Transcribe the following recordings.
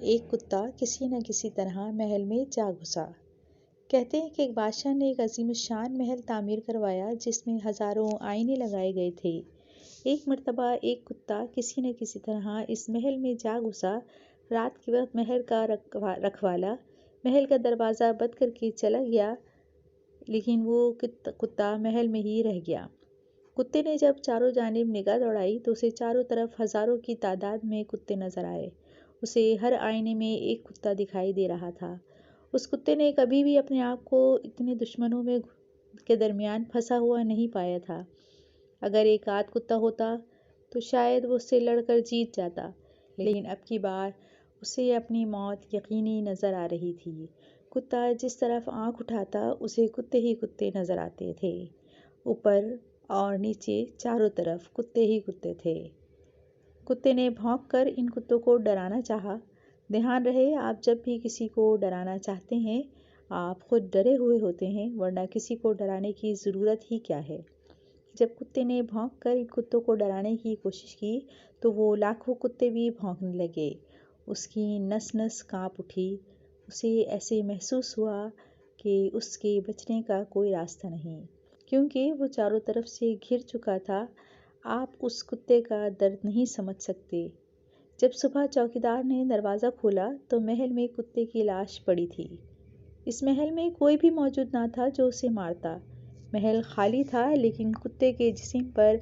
ایک کتا کسی نہ کسی طرح محل میں جا گھسا۔ کہتے ہیں کہ ایک بادشاہ نے ایک عظیم الشان محل تعمیر کروایا جس میں ہزاروں آئینے لگائے گئے تھے۔ ایک مرتبہ ایک کتا کسی نہ کسی طرح اس محل میں جا گھسا۔ رات کے وقت محل کا رکھوالا محل کا دروازہ بند کر کے چلا گیا، لیکن وہ کتا محل میں ہی رہ گیا۔ کتے نے جب چاروں جانب نگاہ دوڑائی تو اسے چاروں طرف ہزاروں کی تعداد میں کتے نظر آئے۔ اسے ہر آئینے میں ایک کتا دکھائی دے رہا تھا۔ اس کتے نے کبھی بھی اپنے آپ کو اتنے دشمنوں کے درمیان پھنسا ہوا نہیں پایا تھا۔ اگر ایک آدھ کتا ہوتا تو شاید وہ اس سے لڑ کر جیت جاتا، لیکن اب کی بار اسے اپنی موت یقینی نظر آ رہی تھی۔ کتا جس طرف آنکھ اٹھاتا اسے کتے ہی کتے نظر آتے تھے۔ اوپر اور نیچے چاروں طرف کتے ہی کتے تھے۔ کتے نے بھونک کر ان کتوں کو ڈرانا چاہا۔ دھیان رہے، آپ جب بھی کسی کو ڈرانا چاہتے ہیں آپ خود ڈرے ہوئے ہوتے ہیں، ورنہ کسی کو ڈرانے کی ضرورت ہی کیا ہے۔ جب کتے نے بھونک کر ان کتوں کو ڈرانے کی کوشش کی تو وہ لاکھوں کتے بھی بھونکنے لگے۔ اس کی نس نس کانپ اٹھی۔ اسے ایسے محسوس ہوا کہ اس کے بچنے کا کوئی راستہ نہیں، کیونکہ وہ چاروں طرف سے گھر چکا تھا۔ آپ اس کتے کا درد نہیں سمجھ سکتے۔ جب صبح چوکیدار نے دروازہ کھولا تو محل میں کتے کی لاش پڑی تھی۔ اس محل میں کوئی بھی موجود نہ تھا جو اسے مارتا۔ محل خالی تھا، لیکن کتے کے جسم پر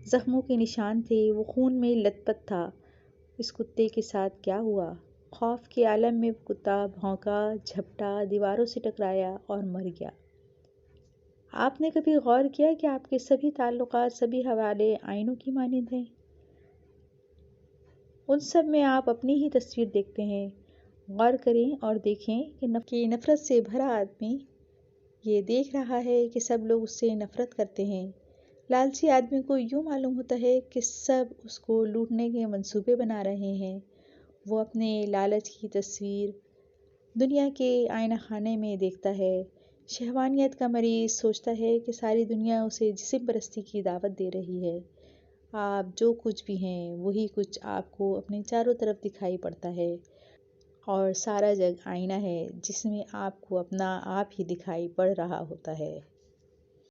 زخموں کے نشان تھے، وہ خون میں لت پت تھا۔ اس کتے کے ساتھ کیا ہوا؟ خوف کے عالم میں وہ کتا بھونکا، جھپٹا، دیواروں سے ٹکرایا اور مر گیا۔ آپ نے کبھی غور کیا کہ آپ کے سبھی تعلقات، سبھی حوالے آئینوں کی مانند ہیں؟ ان سب میں آپ اپنی ہی تصویر دیکھتے ہیں۔ غور کریں اور دیکھیں کہ نفرت سے بھرا آدمی یہ دیکھ رہا ہے کہ سب لوگ اس سے نفرت کرتے ہیں۔ لالچی آدمی کو یوں معلوم ہوتا ہے کہ سب اس کو لوٹنے کے منصوبے بنا رہے ہیں۔ وہ اپنے لالچ کی تصویر دنیا کے آئینہ خانے میں دیکھتا ہے۔ شہوانیت کا مریض سوچتا ہے کہ ساری دنیا اسے جسم پرستی کی دعوت دے رہی ہے۔ آپ جو کچھ بھی ہیں وہی کچھ آپ کو اپنے چاروں طرف دکھائی پڑتا ہے، اور سارا جگ آئینہ ہے جس میں آپ کو اپنا آپ ہی دکھائی پڑ رہا ہوتا ہے۔